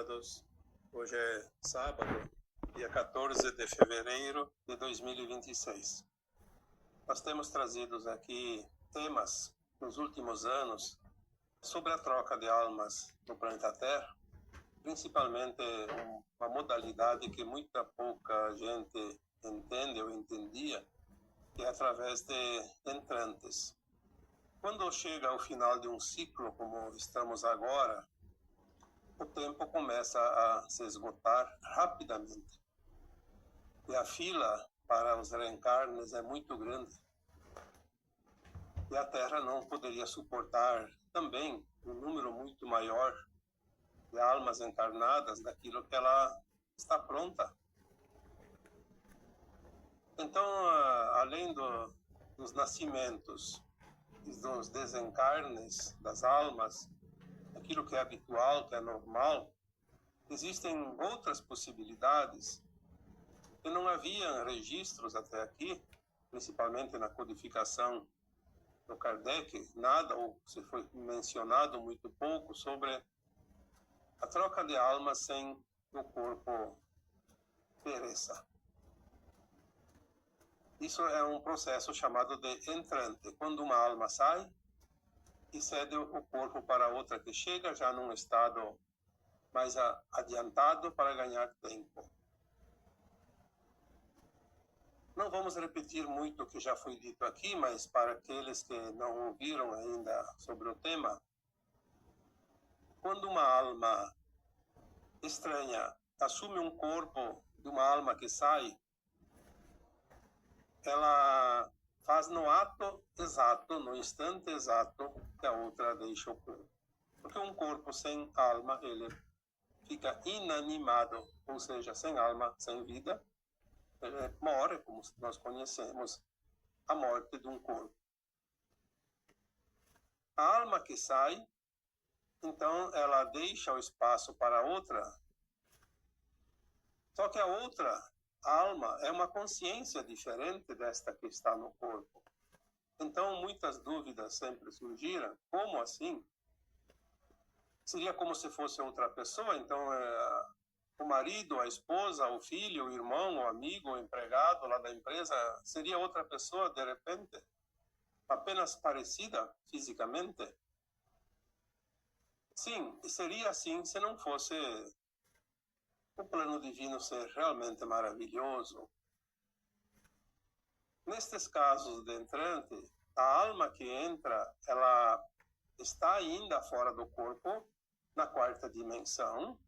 amados. Hoje é sábado, dia 14 de fevereiro de 2026. Nós temos trazido aqui temas nos últimos anos sobre a troca de almas no planeta Terra, principalmente uma modalidade que muita pouca gente entende ou entendia, que é através de entrantes. Quando chega ao final de um ciclo, como estamos agora, o tempo começa a se esgotar rapidamente. E a fila para os reencarnes é muito grande. E a Terra não poderia suportar também um número muito maior de almas encarnadas daquilo que ela está pronta. Então, além dos nascimentos e dos desencarnes das almas, aquilo que é habitual, que é normal, existem outras possibilidades que não havia registros até aqui, principalmente na codificação do Kardec, nada, ou se foi mencionado muito pouco sobre a troca de almas sem o corpo pereça. Isso é um processo chamado de entrante, quando uma alma sai e cede o corpo para outra que chega já num estado mais adiantado para ganhar tempo. Não vamos repetir muito o que já foi dito aqui, mas para aqueles que não ouviram ainda sobre o tema, quando uma alma estranha assume um corpo de uma alma que sai, ela faz no ato exato, no instante exato que a outra deixa o corpo. Porque um corpo sem alma, ele fica inanimado, ou seja, sem alma, sem vida, ele morre, como nós conhecemos a morte de um corpo. A alma que sai, então ela deixa o espaço para outra, só que a outra alma é uma consciência diferente desta que está no corpo. Então muitas dúvidas sempre surgiram, como assim? Seria como se fosse outra pessoa, então o marido, a esposa, o filho, o irmão, o amigo, o empregado lá da empresa, seria outra pessoa de repente? Apenas parecida fisicamente? Sim, seria assim se não fosse o plano divino ser realmente maravilhoso. Nestes casos de entrante, a alma que entra, ela está ainda fora do corpo, na quarta dimensão.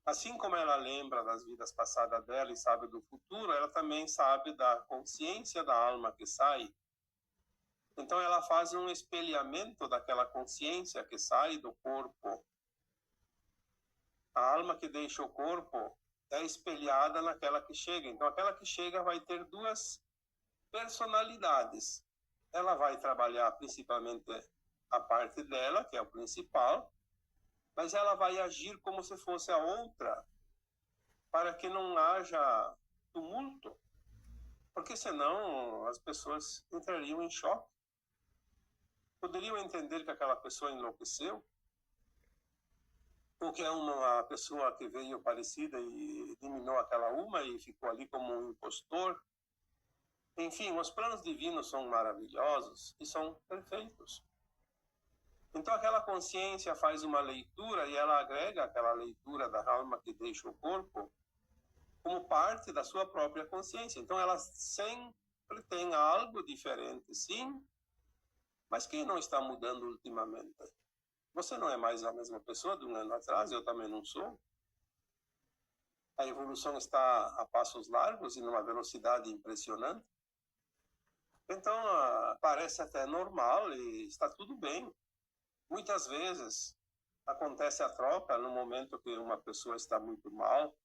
Assim como ela lembra das vidas passadas dela e sabe do futuro, ela também sabe da consciência da alma que sai. Então ela faz um espelhamento daquela consciência que sai do corpo. A alma que deixa o corpo é espelhada naquela que chega. Então aquela que chega vai ter duas personalidades. Ela vai trabalhar principalmente a parte dela, que é o principal, mas ela vai agir como se fosse a outra, para que não haja tumulto, porque senão as pessoas entrariam em choque. Poderiam entender que aquela pessoa enlouqueceu, ou que é uma pessoa que veio parecida e eliminou aquela uma e ficou ali como um impostor. Enfim, os planos divinos são maravilhosos e são perfeitos. Então aquela consciência faz uma leitura e ela agrega aquela leitura da alma que deixa o corpo como parte da sua própria consciência. Então ela sempre tem algo diferente, sim, mas quem não está mudando ultimamente? Você não é mais a mesma pessoa de um ano atrás, eu também não sou. A evolução está a passos largos e numa velocidade impressionante. Então parece até normal e está tudo bem. Muitas vezes acontece a troca no momento que uma pessoa está muito mal,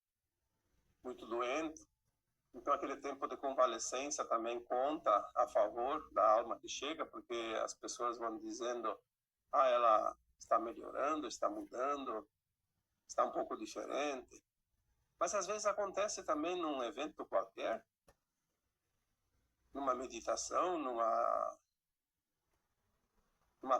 muito doente. Então aquele tempo de convalescência também conta a favor da alma que chega, porque as pessoas vão dizendo, ela está melhorando, está mudando, está um pouco diferente. Mas às vezes acontece também num evento qualquer, numa meditação, numa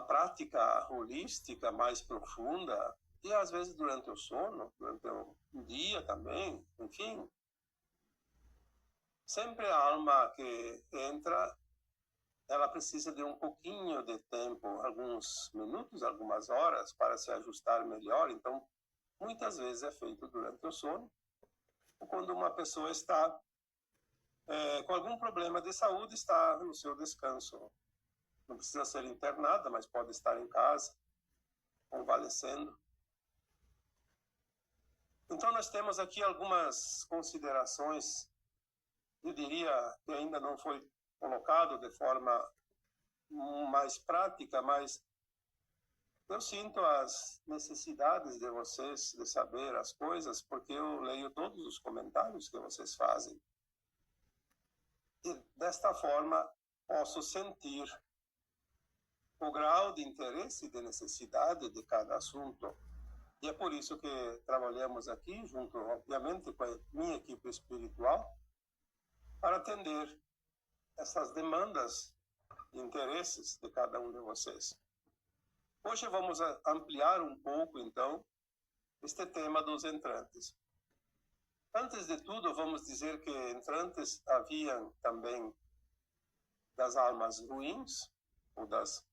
prática holística mais profunda, e às vezes durante o sono, durante o dia também, enfim. Sempre a alma que entra, ela precisa de um pouquinho de tempo, alguns minutos, algumas horas, para se ajustar melhor. Então, muitas vezes é feito durante o sono, ou quando uma pessoa está com algum problema de saúde, está no seu descanso. Não precisa ser internada, mas pode estar em casa, convalescendo. Então, nós temos aqui algumas considerações, eu diria que ainda não foi colocado de forma mais prática, mas eu sinto as necessidades de vocês de saber as coisas, porque eu leio todos os comentários que vocês fazem. E desta forma, posso sentir o grau de interesse e de necessidade de cada assunto. E é por isso que trabalhamos aqui, junto, obviamente, com a minha equipe espiritual, para atender essas demandas e interesses de cada um de vocês. Hoje vamos ampliar um pouco, então, este tema dos entrantes. Antes de tudo, vamos dizer que entrantes haviam também das almas ruins, ou das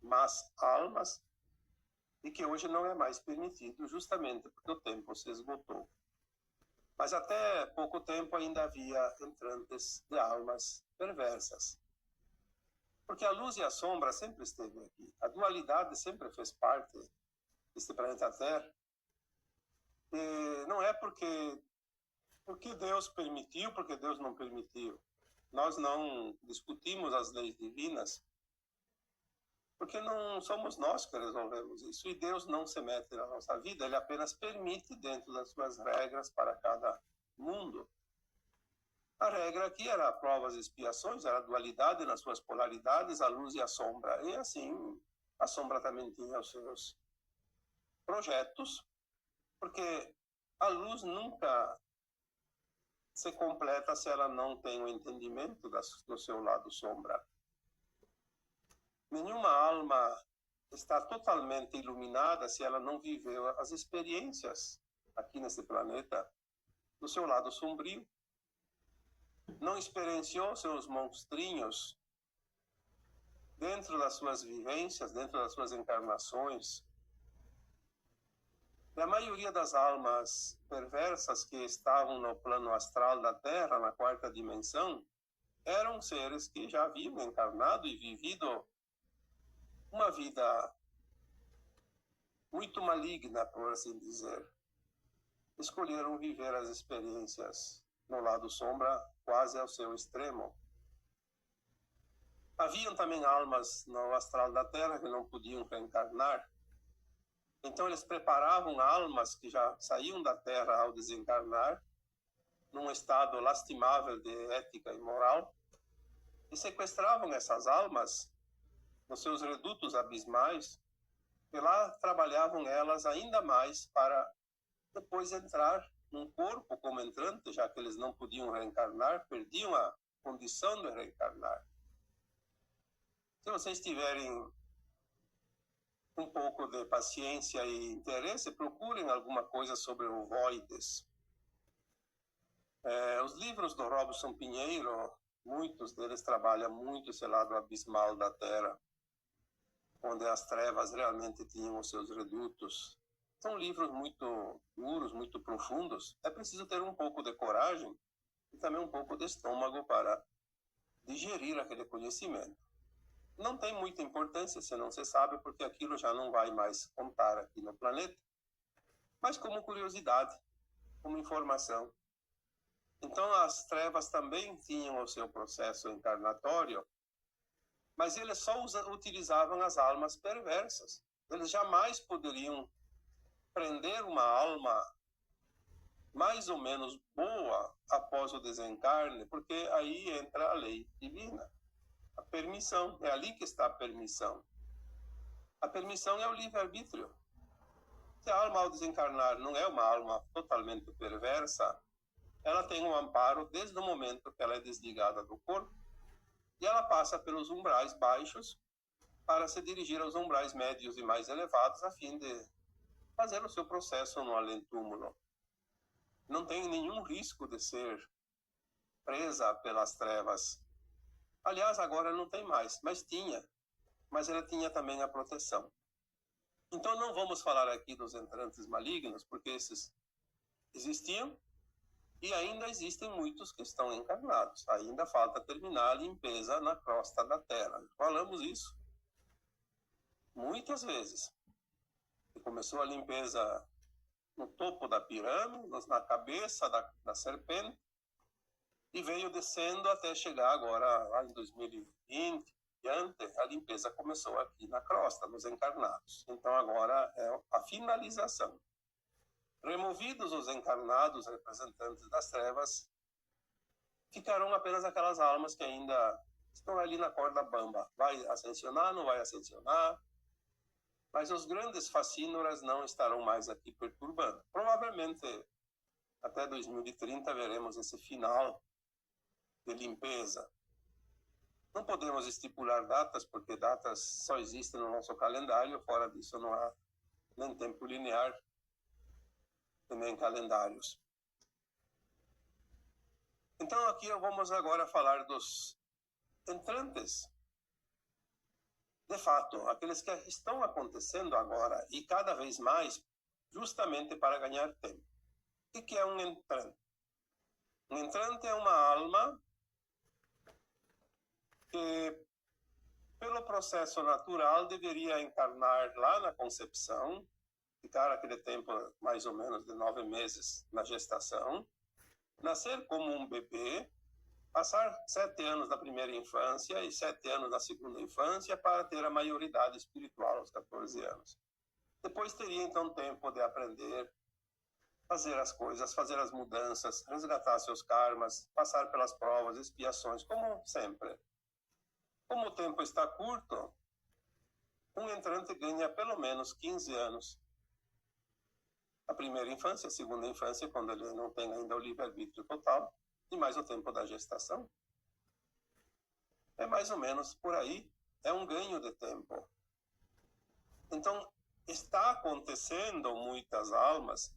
más almas, e que hoje não é mais permitido, justamente porque o tempo se esgotou. Mas até pouco tempo ainda havia entrantes de almas perversas. Porque a luz e a sombra sempre esteve aqui. A dualidade sempre fez parte deste planeta Terra. E não é porque Deus permitiu, porque Deus não permitiu. Nós não discutimos as leis divinas, porque não somos nós que resolvemos isso. E Deus não se mete na nossa vida, Ele apenas permite dentro das suas regras para cada mundo. A regra aqui era provas e expiações, era a dualidade nas suas polaridades, a luz e a sombra. E assim, a sombra também tinha os seus projetos, porque a luz nunca se completa se ela não tem o entendimento do seu lado sombra. Nenhuma alma está totalmente iluminada se ela não viveu as experiências aqui nesse planeta do seu lado sombrio. Não experienciou seus monstrinhos dentro das suas vivências, dentro das suas encarnações. E a maioria das almas perversas que estavam no plano astral da Terra, na quarta dimensão, eram seres que já haviam encarnado e vivido uma vida muito maligna, por assim dizer. Escolheram viver as experiências no lado sombra, quase ao seu extremo. Haviam também almas no astral da Terra que não podiam reencarnar. Então eles preparavam almas que já saíam da Terra ao desencarnar, num estado lastimável de ética e moral, e sequestravam essas almas nos seus redutos abismais, e lá trabalhavam elas ainda mais para depois entrar num corpo como entrante, já que eles não podiam reencarnar, perdiam a condição de reencarnar. Se vocês tiverem um pouco de paciência e interesse, procurem alguma coisa sobre ovoides. Os livros do Robson Pinheiro, muitos deles trabalham muito esse lado abismal da Terra, onde as trevas realmente tinham os seus redutos. São livros muito duros, muito profundos. É preciso ter um pouco de coragem e também um pouco de estômago para digerir aquele conhecimento. Não tem muita importância se não se sabe, porque aquilo já não vai mais contar aqui no planeta. Mas como curiosidade, como informação. Então as trevas também tinham o seu processo encarnatório, mas eles só utilizavam as almas perversas. Eles jamais poderiam prender uma alma mais ou menos boa após o desencarne, porque aí entra a lei divina. A permissão, é ali que está a permissão. A permissão é o livre-arbítrio. Se a alma ao desencarnar não é uma alma totalmente perversa, ela tem um amparo desde o momento que ela é desligada do corpo, e ela passa pelos umbrais baixos para se dirigir aos umbrais médios e mais elevados, a fim de fazer o seu processo no além-túmulo. Não tem nenhum risco de ser presa pelas trevas. Aliás, agora não tem mais, mas tinha. Mas ela tinha também a proteção. Então não vamos falar aqui dos entrantes malignos, porque esses existiam e ainda existem muitos que estão encarnados. Ainda falta terminar a limpeza na crosta da Terra. Falamos isso muitas vezes. E começou a limpeza no topo da pirâmide, na cabeça da serpente, e veio descendo até chegar agora, lá em 2020, diante, a limpeza começou aqui na crosta, nos encarnados. Então agora é a finalização. Removidos os encarnados, representantes das trevas, ficarão apenas aquelas almas que ainda estão ali na corda bamba. Vai ascensionar, não vai ascensionar? Mas os grandes facínoras não estarão mais aqui perturbando. Provavelmente, até 2030, veremos esse final de limpeza. Não podemos estipular datas, porque datas só existem no nosso calendário. Fora disso, não há nem tempo linear, nem calendários. Então, aqui vamos agora falar dos entrantes. De fato, aqueles que estão acontecendo agora e cada vez mais, justamente para ganhar tempo. O que é um entrante? Um entrante é uma alma que, pelo processo natural, deveria encarnar lá na concepção, ficar aquele tempo mais ou menos de 9 meses na gestação, nascer como um bebê, passar 7 anos na primeira infância e 7 anos na segunda infância para ter a maioridade espiritual aos 14 anos. Depois teria então tempo de aprender, fazer as coisas, fazer as mudanças, resgatar seus karmas, passar pelas provas, expiações, como sempre. Como o tempo está curto, um entrante ganha pelo menos 15 anos. A primeira infância, a segunda infância, quando ele não tem ainda o livre-arbítrio total, e mais o tempo da gestação. É mais ou menos por aí, é um ganho de tempo. Então, está acontecendo muitas almas,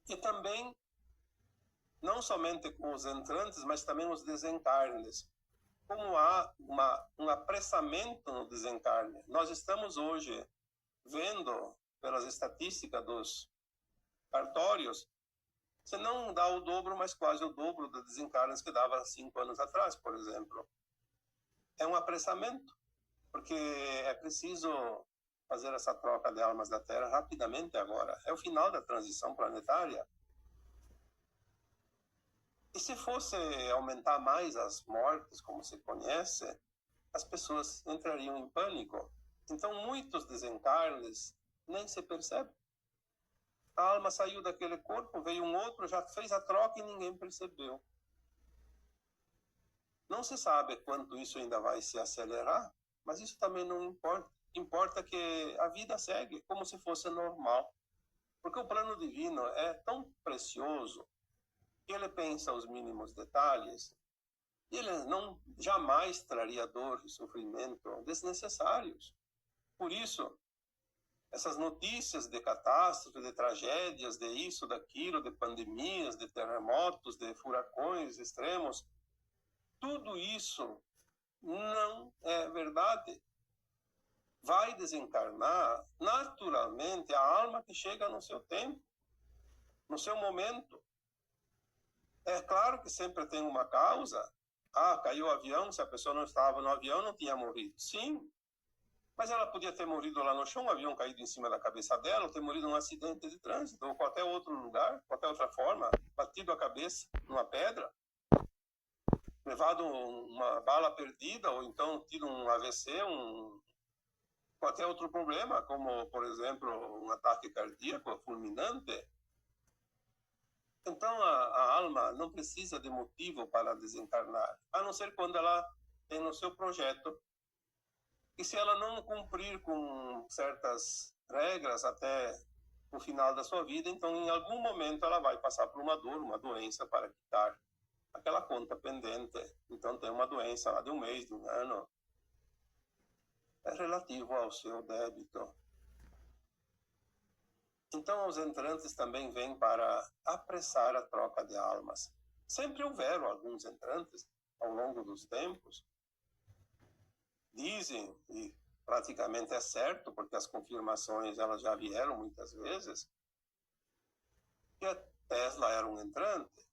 e também, não somente com os entrantes, mas também os desencarnes. Como há um apressamento no desencarne. Nós estamos hoje vendo, pelas estatísticas dos cartórios, se não dá o dobro, mas quase o dobro de desencarnes que dava 5 anos atrás, por exemplo. É um apressamento, porque é preciso fazer essa troca de almas da Terra rapidamente agora. É o final da transição planetária. E se fosse aumentar mais as mortes, como se conhece, as pessoas entrariam em pânico. Então, muitos desencarnes nem se percebem. A alma saiu daquele corpo, veio um outro, já fez a troca e ninguém percebeu. Não se sabe quanto isso ainda vai se acelerar, mas isso também não importa. Importa que a vida segue como se fosse normal. Porque o plano divino é tão precioso que ele pensa os mínimos detalhes e ele não jamais traria dor e sofrimento desnecessários. Por isso, essas notícias de catástrofe, de tragédias, de isso, daquilo, de pandemias, de terremotos, de furacões extremos, tudo isso não é verdade. Vai desencarnar naturalmente a alma que chega no seu tempo, no seu momento. É claro que sempre tem uma causa. Caiu o avião, se a pessoa não estava no avião, não tinha morrido. Sim, mas ela podia ter morrido lá no chão, um avião caído em cima da cabeça dela, ou ter morrido num acidente de trânsito, ou qualquer outro lugar, qualquer outra forma, batido a cabeça numa pedra, levado uma bala perdida, ou então tido um AVC, qualquer outro problema, como, por exemplo, um ataque cardíaco fulminante. Então, a alma não precisa de motivo para desencarnar, a não ser quando ela tem no seu projeto. E se ela não cumprir com certas regras até o final da sua vida, então, em algum momento, ela vai passar por uma dor, uma doença para quitar aquela conta pendente. Então, tem uma doença lá de um mês, de um ano. É relativo ao seu débito. Então, os entrantes também vêm para apressar a troca de almas. Sempre houveram alguns entrantes ao longo dos tempos. Dizem, e praticamente é certo, porque as confirmações elas já vieram muitas vezes, que a Tesla era um entrante.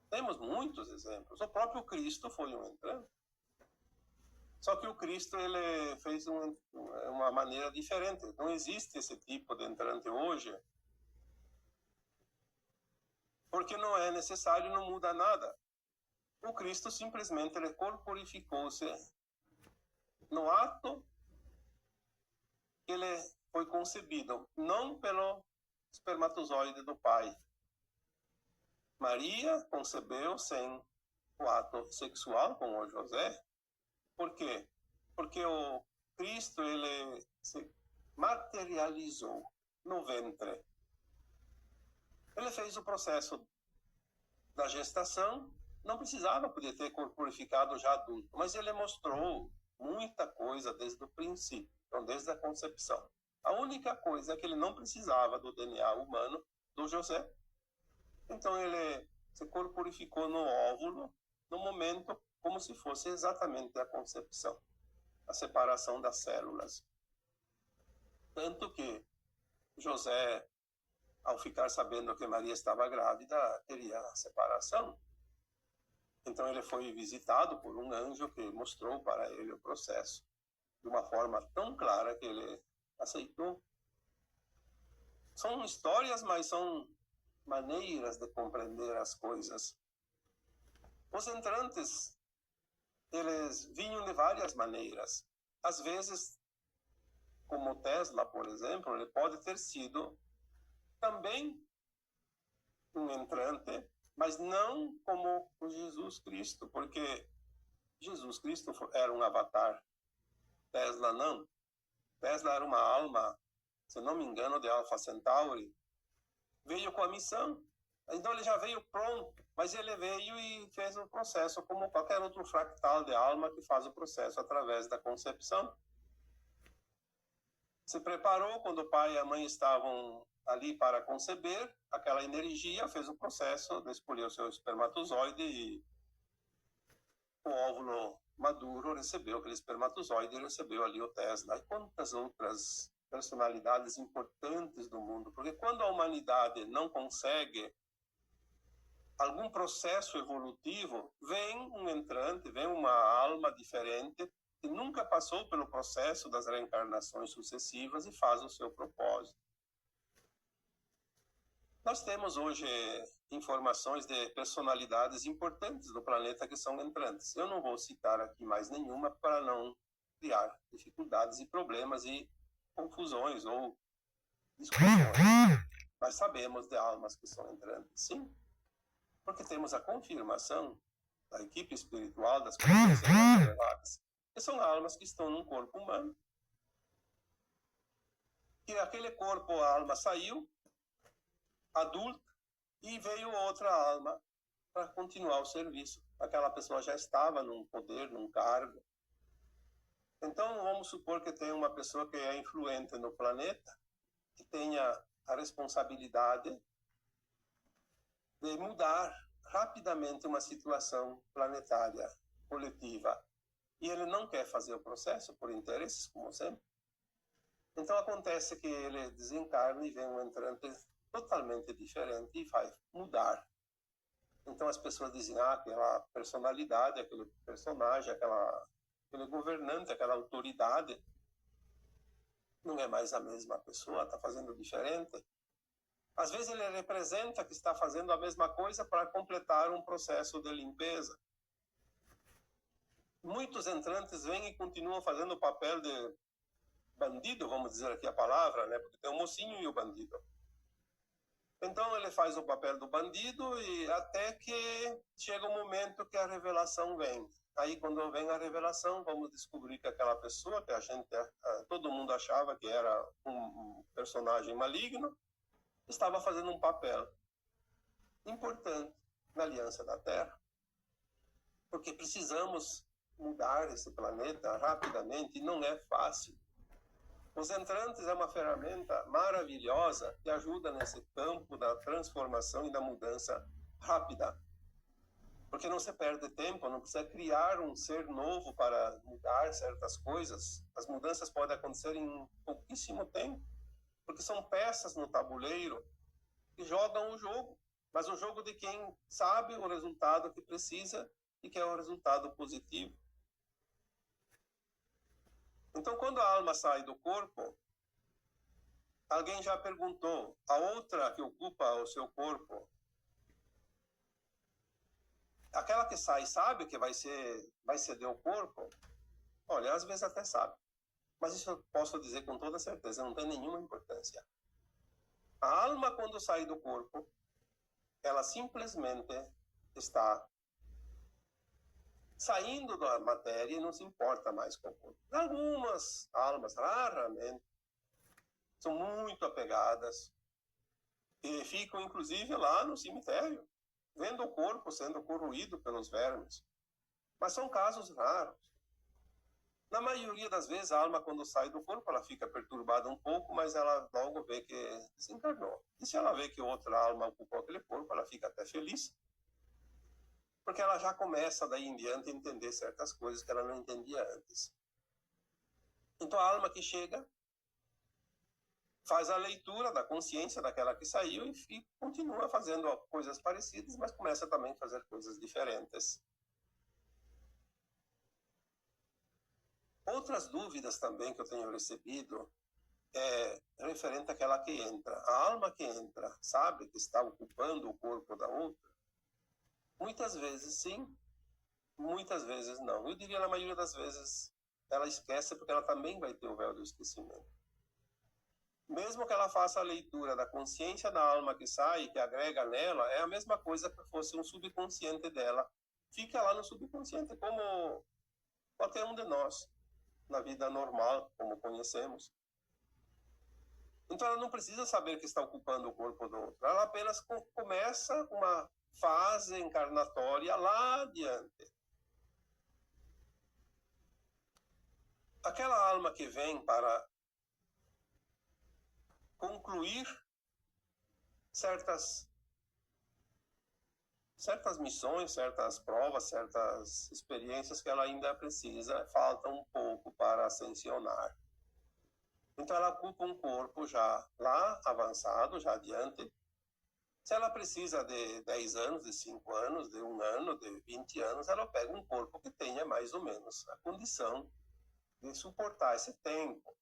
Temos muitos exemplos. O próprio Cristo foi um entrante. Só que o Cristo ele fez uma maneira diferente. Não existe esse tipo de entrante hoje, porque não é necessário, não muda nada. O Cristo simplesmente ele corporificou-se no ato que ele foi concebido, não pelo espermatozoide do pai. Maria concebeu sem o ato sexual com o José. Por quê? Porque o Cristo ele se materializou no ventre. Ele fez o processo da gestação, não precisava poder ter corporificado já adulto, mas ele mostrou muita coisa desde o princípio, então desde a concepção. A única coisa é que ele não precisava do DNA humano do José. Então ele se corporificou no óvulo, no momento como se fosse exatamente a concepção, a separação das células. Tanto que José, ao ficar sabendo que Maria estava grávida, teria a separação. Então ele foi visitado por um anjo que mostrou para ele o processo de uma forma tão clara que ele aceitou. São histórias, mas são maneiras de compreender as coisas. Os entrantes, eles vinham de várias maneiras. Às vezes, como Tesla, por exemplo, ele pode ter sido também um entrante, mas não como o Jesus Cristo, porque Jesus Cristo era um avatar, Tesla não. Tesla era uma alma, se não me engano, de Alpha Centauri, veio com a missão. Então ele já veio pronto, mas ele veio e fez o processo como qualquer outro fractal de alma que faz o processo através da concepção. Se preparou quando o pai e a mãe estavam ali para conceber, aquela energia fez o processo de escolher o seu espermatozoide e o óvulo maduro recebeu aquele espermatozoide e recebeu ali o Tesla. E quantas outras personalidades importantes do mundo, porque quando a humanidade não consegue algum processo evolutivo, vem um entrante, vem uma alma diferente que nunca passou pelo processo das reencarnações sucessivas e faz o seu propósito. Nós temos hoje informações de personalidades importantes do planeta que são entrantes. Eu não vou citar aqui mais nenhuma para não criar dificuldades e problemas e confusões ou discussões. Mas sabemos de almas que são entrantes, sim, porque temos a confirmação da equipe espiritual, das consciências elevadas, que são almas que estão num corpo humano, que aquele corpo, a alma saiu, adulta, e veio outra alma para continuar o serviço. Aquela pessoa já estava num poder, num cargo. Então, vamos supor que tem uma pessoa que é influente no planeta, que tenha a responsabilidade de mudar rapidamente uma situação planetária, coletiva. E ele não quer fazer o processo por interesses, como sempre. Então, acontece que ele desencarna e vem um entrante totalmente diferente e vai mudar. Então as pessoas dizem, aquela personalidade, aquele personagem, aquele governante, aquela autoridade, não é mais a mesma pessoa, está fazendo diferente. Às vezes ele representa que está fazendo a mesma coisa para completar um processo de limpeza. Muitos entrantes vêm e continuam fazendo o papel de bandido, vamos dizer aqui a palavra, né? Porque tem o mocinho e o bandido. Então ele faz o papel do bandido e até que chega um momento que a revelação vem. Aí quando vem a revelação, vamos descobrir que aquela pessoa que todo mundo achava que era um personagem maligno, estava fazendo um papel importante na Aliança da Terra. Porque precisamos mudar esse planeta rapidamente e não é fácil. Os entrantes é uma ferramenta maravilhosa que ajuda nesse campo da transformação e da mudança rápida. Porque não se perde tempo, não precisa criar um ser novo para mudar certas coisas. As mudanças podem acontecer em pouquíssimo tempo, porque são peças no tabuleiro que jogam o jogo, mas o jogo de quem sabe o resultado que precisa e que é o resultado positivo. Então, quando a alma sai do corpo, alguém já perguntou, a outra que ocupa o seu corpo, aquela que sai sabe que vai ceder o corpo? Olha, às vezes até sabe, mas isso eu posso dizer com toda certeza, não tem nenhuma importância. A alma, quando sai do corpo, ela simplesmente está saindo da matéria e não se importa mais com o corpo. Algumas almas, raramente, são muito apegadas e ficam, inclusive, lá no cemitério, vendo o corpo sendo corroído pelos vermes. Mas são casos raros. Na maioria das vezes, a alma, quando sai do corpo, ela fica perturbada um pouco, mas ela logo vê que desencarnou. E se ela vê que outra alma ocupou aquele corpo, ela fica até feliz, porque ela já começa daí em diante a entender certas coisas que ela não entendia antes. Então a alma que chega faz a leitura da consciência daquela que saiu e continua fazendo coisas parecidas, mas começa também a fazer coisas diferentes. Outras dúvidas também que eu tenho recebido é referente àquela que entra. A alma que entra sabe que está ocupando o corpo da outra? Muitas vezes sim, muitas vezes não. Eu diria na maioria das vezes ela esquece, porque ela também vai ter o véu do esquecimento. Mesmo que ela faça a leitura da consciência da alma que sai, que agrega nela, é a mesma coisa que fosse um subconsciente dela. Fica lá no subconsciente, como qualquer um de nós, na vida normal, como conhecemos. Então ela não precisa saber que está ocupando o corpo do outro. Ela apenas começa uma fase encarnatória lá adiante. Aquela alma que vem para concluir certas missões, certas provas, certas experiências que ela ainda precisa, falta um pouco para ascensionar. Então ela ocupa um corpo já lá avançado, já adiante. Se ela precisa de 10 anos, de 5 anos, de 1 ano, de 20 anos, ela pega um corpo que tenha mais ou menos a condição de suportar esse tempo.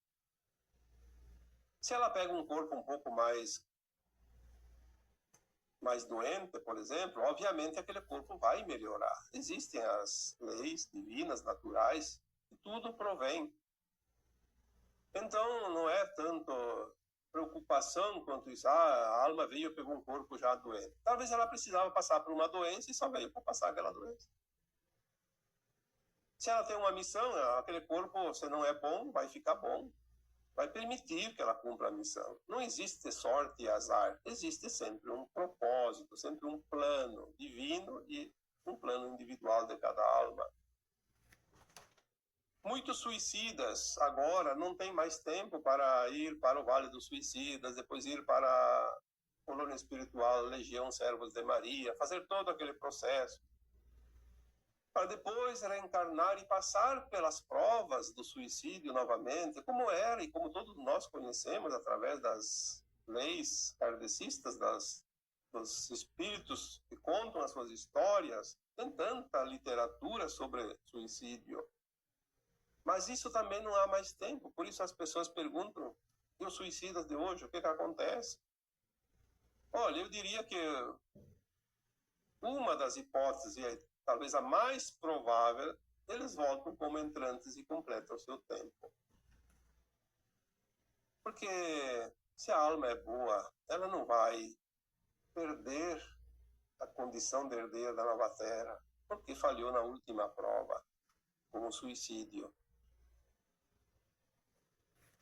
Se ela pega um corpo um pouco mais doente, por exemplo, obviamente aquele corpo vai melhorar. Existem as leis divinas, naturais, e tudo provém. Então, não é tanto preocupação quanto isso. A alma veio e pegou um corpo já doente. Talvez ela precisava passar por uma doença e só veio para passar aquela doença. Se ela tem uma missão, aquele corpo, se não é bom, vai ficar bom. Vai permitir que ela cumpra a missão. Não existe sorte e azar. Existe sempre um propósito, sempre um plano divino e um plano individual de cada alma. Muitos suicidas agora não têm mais tempo para ir para o Vale dos Suicidas, depois ir para a colônia espiritual Legião Servos de Maria, fazer todo aquele processo, para depois reencarnar e passar pelas provas do suicídio novamente, como era e como todos nós conhecemos através das leis kardecistas, dos espíritos que contam as suas histórias. Tem tanta literatura sobre suicídio. Mas isso também não há mais tempo, por isso as pessoas perguntam, e os suicidas de hoje, o que acontece? Olha, eu diria que uma das hipóteses, talvez a mais provável, eles voltam como entrantes e completam o seu tempo. Porque se a alma é boa, ela não vai perder a condição de herdeira da nova terra, porque falhou na última prova, como suicídio.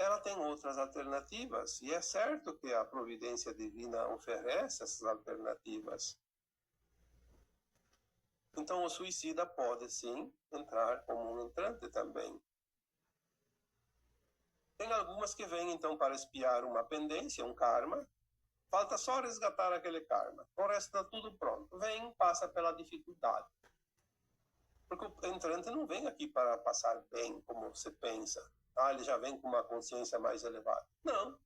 Ela tem outras alternativas, e é certo que a providência divina oferece essas alternativas. Então o suicida pode sim entrar como um entrante também. Tem algumas que vêm, então, para expiar uma pendência, um karma. Falta só resgatar aquele karma. O resto está tudo pronto. Vem, passa pela dificuldade. Porque o entrante não vem aqui para passar bem, como você pensa. Ele já vem com uma consciência mais elevada. Não.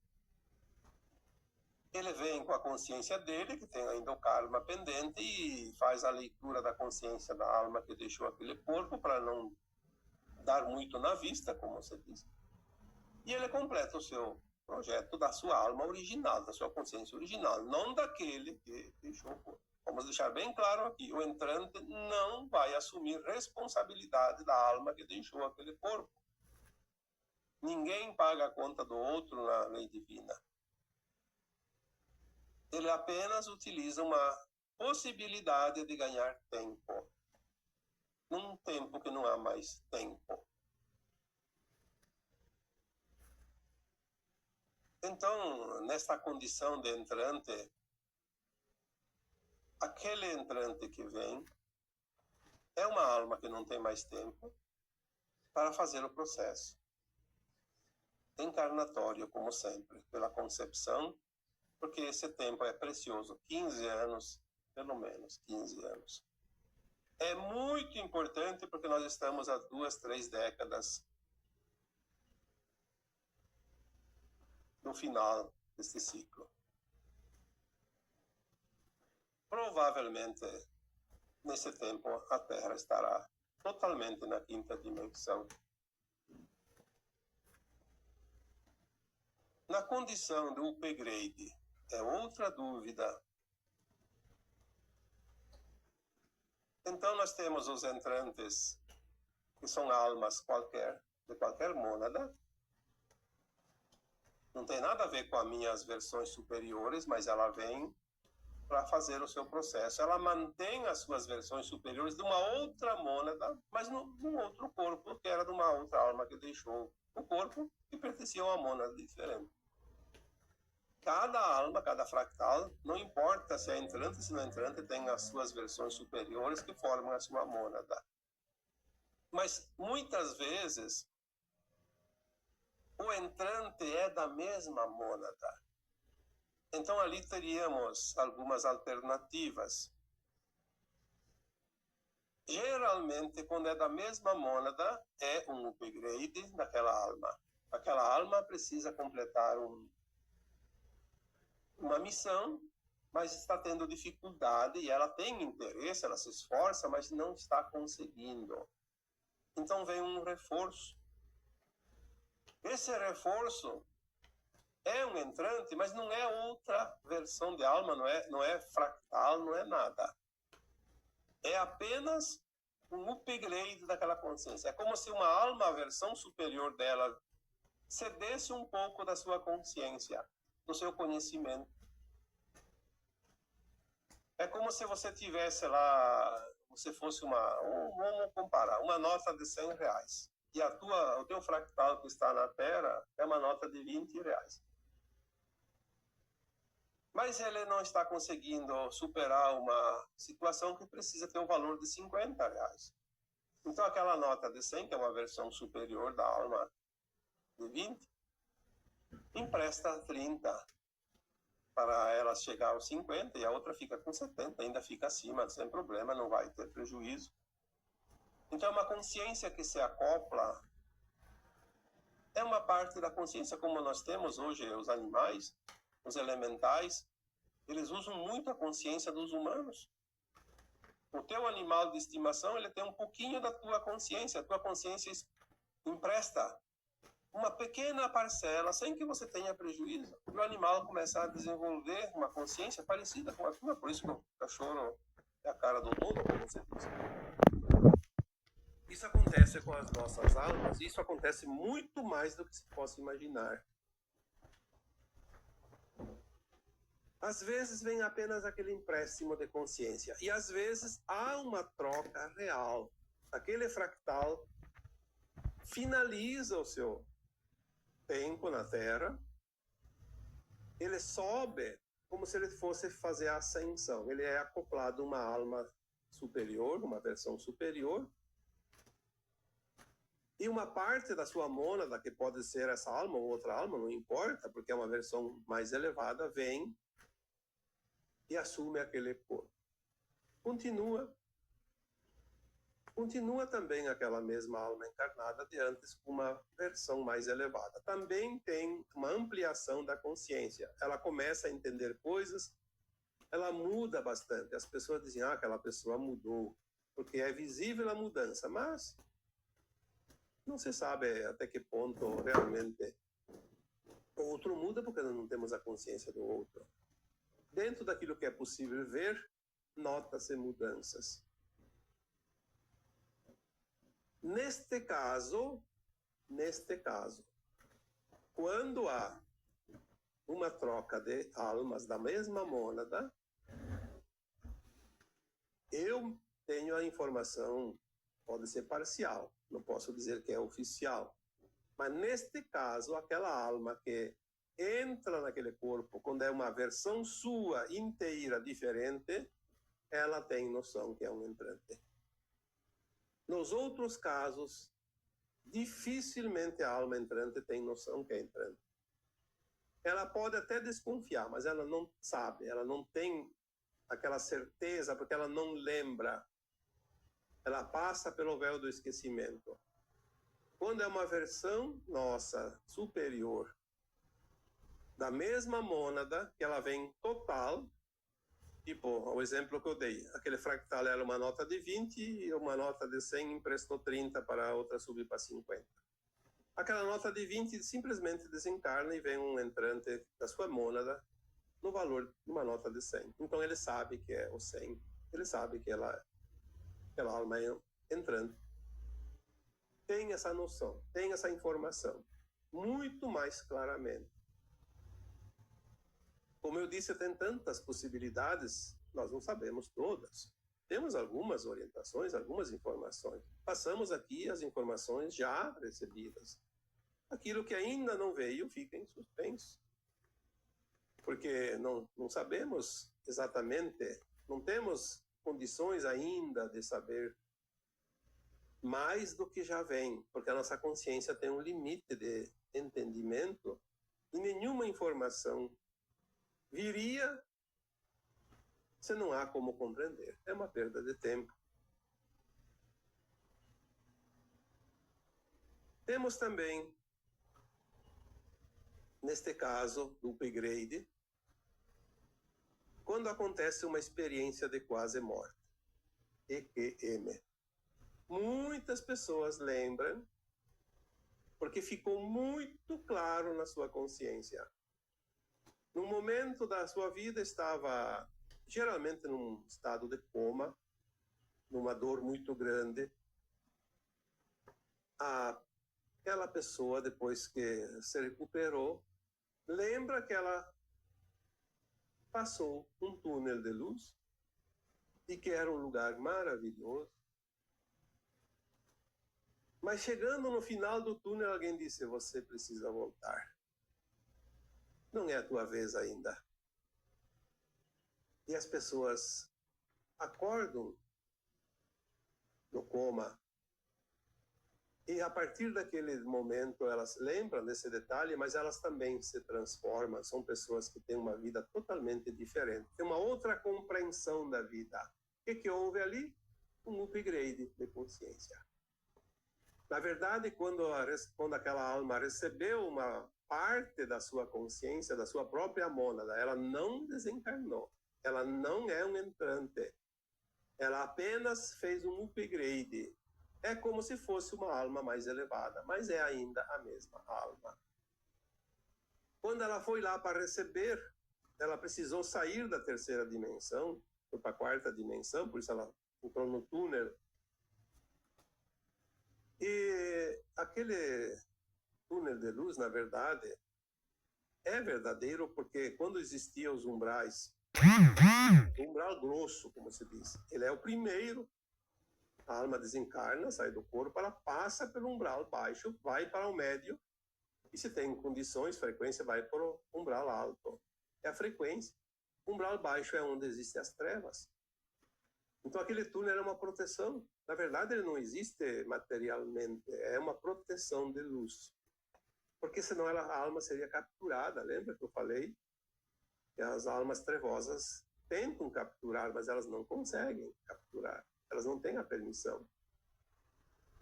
Ele vem com a consciência dele, que tem ainda o karma pendente, e faz a leitura da consciência da alma que deixou aquele corpo, para não dar muito na vista, como você diz. E ele completa o seu projeto da sua alma original, da sua consciência original, não daquele que deixou o corpo. Vamos deixar bem claro aqui, o entrante não vai assumir responsabilidade da alma que deixou aquele corpo. Ninguém paga a conta do outro na lei divina. Ele apenas utiliza uma possibilidade de ganhar tempo. Num tempo que não há mais tempo. Então, nesta condição de entrante, aquele entrante que vem é uma alma que não tem mais tempo para fazer o processo encarnatório, como sempre, pela concepção, porque esse tempo é precioso, 15 anos, pelo menos 15 anos. É muito importante porque nós estamos há 2, 3 décadas no final deste ciclo. Provavelmente, nesse tempo, a Terra estará totalmente na quinta dimensão. Na condição do upgrade, é outra dúvida. Então, nós temos os entrantes, que são almas qualquer, de qualquer mônada. Não tem nada a ver com as minhas versões superiores, mas ela vem para fazer o seu processo. Ela mantém as suas versões superiores de uma outra mônada, mas num outro corpo, que era de uma outra alma que deixou o corpo e pertencia a uma mônada diferente. Cada alma, cada fractal, não importa se é entrante ou se não é entrante, tem as suas versões superiores que formam a sua mônada. Mas, muitas vezes, o entrante é da mesma mônada. Então, ali teríamos algumas alternativas. Geralmente, quando é da mesma mônada, é um upgrade daquela alma. Aquela alma precisa completar uma missão, mas está tendo dificuldade e ela tem interesse, ela se esforça, mas não está conseguindo. Então vem um reforço. Esse reforço é um entrante, mas não é outra versão de alma, não é fractal, não é nada. É apenas um upgrade daquela consciência. É como se uma alma, a versão superior dela, cedesse um pouco da sua consciência, do seu conhecimento. É como se você tivesse lá, você fosse vamos comparar, uma nota de 100 reais. E o teu fractal que está na Terra é uma nota de 20 reais. Mas ele não está conseguindo superar uma situação que precisa ter um valor de 50 reais. Então aquela nota de 100, que é uma versão superior da alma de 20, empresta 30 para ela chegar aos 50 e a outra fica com 70, ainda fica acima, sem problema, não vai ter prejuízo. Então, uma consciência que se acopla é uma parte da consciência como nós temos hoje, os animais, os elementais, eles usam muito a consciência dos humanos. O teu animal de estimação, ele tem um pouquinho da tua consciência, a tua consciência empresta uma pequena parcela, sem que você tenha prejuízo, e o animal começa a desenvolver uma consciência parecida com a tua. Por isso que o cachorro é a cara do mundo, como você disse. Isso acontece com as nossas almas, e isso acontece muito mais do que se possa imaginar. Às vezes vem apenas aquele empréstimo de consciência, e às vezes há uma troca real. Aquele fractal finaliza o seu tempo na Terra, ele sobe como se ele fosse fazer a ascensão. Ele é acoplado a uma alma superior, uma versão superior, E uma parte da sua mônada, que pode ser essa alma ou outra alma, não importa, porque é uma versão mais elevada, vem e assume aquele corpo. Continua também aquela mesma alma encarnada de antes com uma versão mais elevada. Também tem uma ampliação da consciência. Ela começa a entender coisas, ela muda bastante. As pessoas dizem, aquela pessoa mudou, porque é visível a mudança, mas não se sabe até que ponto realmente o outro muda, porque nós não temos a consciência do outro. Dentro daquilo que é possível ver, nota-se mudanças. Neste caso, quando há uma troca de almas da mesma mônada, eu tenho a informação, pode ser parcial, não posso dizer que é oficial, mas neste caso, aquela alma que entra naquele corpo, quando é uma versão sua inteira diferente, ela tem noção que é um entrante. Nos outros casos, dificilmente a alma entrante tem noção que é entrante. Ela pode até desconfiar, mas ela não sabe, ela não tem aquela certeza, porque ela não lembra. Ela passa pelo véu do esquecimento. Quando é uma versão nossa, superior, da mesma mônada, que ela vem total, tipo, o exemplo que eu dei, aquele fractal era uma nota de 20 e uma nota de 100 emprestou 30 para a outra subir para 50. Aquela nota de 20 simplesmente desencarna e vem um entrante da sua mônada no valor de uma nota de 100. Então ele sabe que é o 100, ele sabe que aquela alma é entrante. Tem essa noção, tem essa informação, muito mais claramente. Como eu disse, tem tantas possibilidades, nós não sabemos todas. Temos algumas orientações, algumas informações. Passamos aqui as informações já recebidas. Aquilo que ainda não veio fica em suspenso. Porque não sabemos exatamente, não temos condições ainda de saber mais do que já vem, porque a nossa consciência tem um limite de entendimento e nenhuma informação viria se não há como compreender. É uma perda de tempo. Temos também, neste caso do upgrade, quando acontece uma experiência de quase morte, EQM. Muitas pessoas lembram, porque ficou muito claro na sua consciência. No momento da sua vida estava geralmente num estado de coma, numa dor muito grande. Aquela pessoa, depois que se recuperou, lembra que ela passou um túnel de luz e que era um lugar maravilhoso. Mas chegando no final do túnel, alguém disse, você precisa voltar. Não é a tua vez ainda. E as pessoas acordam no coma. E a partir daquele momento elas lembram desse detalhe, mas elas também se transformam. São pessoas que têm uma vida totalmente diferente. Tem uma outra compreensão da vida. O que houve ali? Um upgrade de consciência. Na verdade, quando aquela alma recebeu uma parte da sua consciência, da sua própria mônada, ela não desencarnou. Ela não é um entrante. Ela apenas fez um upgrade. É como se fosse uma alma mais elevada, mas é ainda a mesma alma. Quando ela foi lá para receber, ela precisou sair da terceira dimensão, foi para a quarta dimensão, por isso ela entrou no túnel. E aquele túnel de luz, na verdade, é verdadeiro porque quando existiam os umbrais, o umbral grosso, como se diz, ele é o primeiro. A alma desencarna, sai do corpo, ela passa pelo umbral baixo, vai para o médio, e se tem condições, frequência vai para o umbral alto. É a frequência. O umbral baixo é onde existem as trevas. Então aquele túnel era uma proteção. Na verdade, ele não existe materialmente, é uma proteção de luz. Porque senão a alma seria capturada. Lembra que eu falei que as almas trevosas tentam capturar, mas elas não conseguem capturar. Elas não têm a permissão.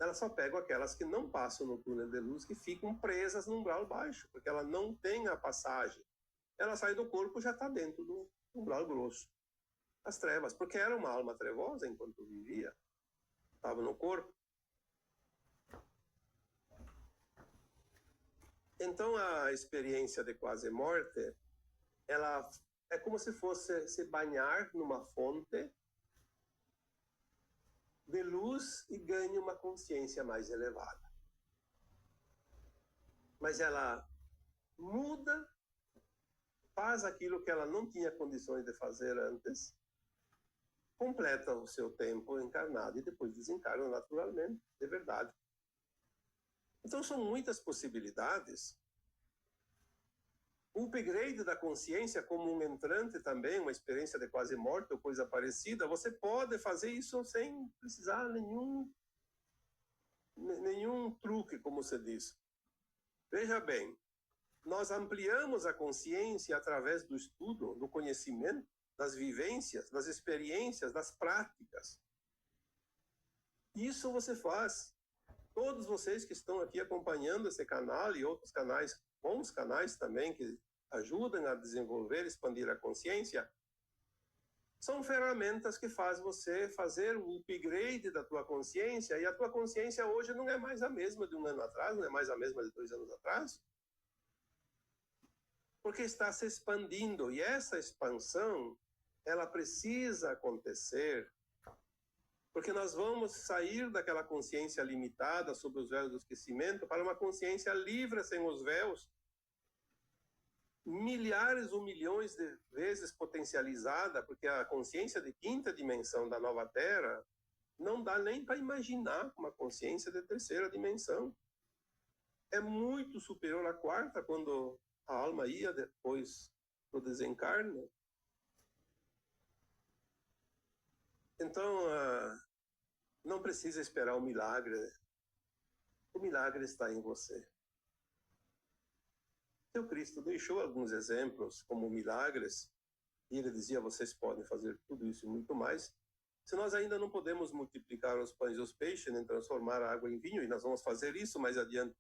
Elas só pegam aquelas que não passam no túnel de luz, que ficam presas no umbral baixo, porque ela não tem a passagem. Ela sai do corpo e já está dentro do umbral grosso. As trevas, porque era uma alma trevosa enquanto vivia, estava no corpo. Então a experiência de quase morte, ela é como se fosse se banhar numa fonte de luz e ganhe uma consciência mais elevada. Mas ela muda, faz aquilo que ela não tinha condições de fazer antes, completa o seu tempo encarnado e depois desencarna naturalmente, de verdade. Então são muitas possibilidades. O upgrade da consciência como um entrante também, uma experiência de quase morte ou coisa parecida, você pode fazer isso sem precisar nenhum truque, como se diz. Veja bem, nós ampliamos a consciência através do estudo, do conhecimento, das vivências, das experiências, das práticas. Isso você faz. Todos vocês que estão aqui acompanhando esse canal e outros canais, bons canais também, que ajudam a desenvolver, expandir a consciência, são ferramentas que fazem você fazer o upgrade da tua consciência, e a tua consciência hoje não é mais a mesma de um ano atrás, não é mais a mesma de 2 anos atrás, porque está se expandindo, e essa expansão, ela precisa acontecer, porque nós vamos sair daquela consciência limitada sob os véus do esquecimento para uma consciência livre sem os véus, milhares ou milhões de vezes potencializada, porque a consciência de quinta dimensão da nova Terra não dá nem para imaginar uma consciência de terceira dimensão. É muito superior à quarta, quando a alma ia depois do desencarne. Então, não precisa esperar o milagre. O milagre está em você. Seu Cristo deixou alguns exemplos como milagres, e ele dizia, vocês podem fazer tudo isso e muito mais. Se nós ainda não podemos multiplicar os pães e os peixes, nem transformar a água em vinho, e nós vamos fazer isso mais adiante,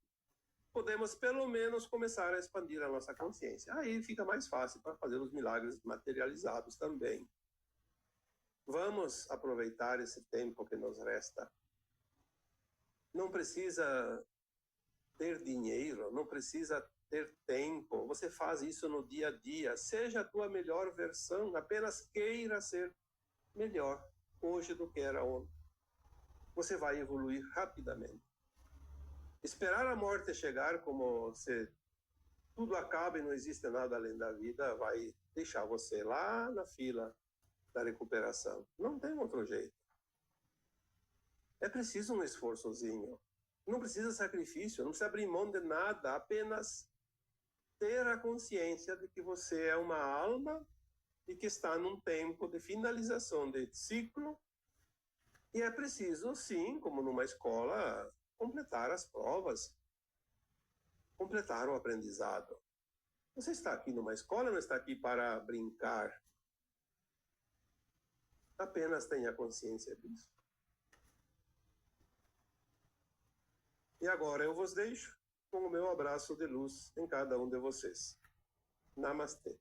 podemos pelo menos começar a expandir a nossa consciência. Aí fica mais fácil para fazer os milagres materializados também. Vamos aproveitar esse tempo que nos resta. Não precisa ter dinheiro, não precisa ter tempo. Você faz isso no dia a dia. Seja a tua melhor versão. Apenas queira ser melhor hoje do que era ontem. Você vai evoluir rapidamente. Esperar a morte chegar como se tudo acaba e não existe nada além da vida, vai deixar você lá na fila da recuperação. Não tem outro jeito. É preciso um esforçozinho. Não precisa sacrifício, não precisa abrir mão de nada, apenas ter a consciência de que você é uma alma e que está num tempo de finalização de ciclo, e é preciso, sim, como numa escola, completar as provas, completar o aprendizado. Você está aqui numa escola, não está aqui para brincar. Apenas tenha consciência disso. E agora eu vos deixo com o meu abraço de luz em cada um de vocês. Namastê.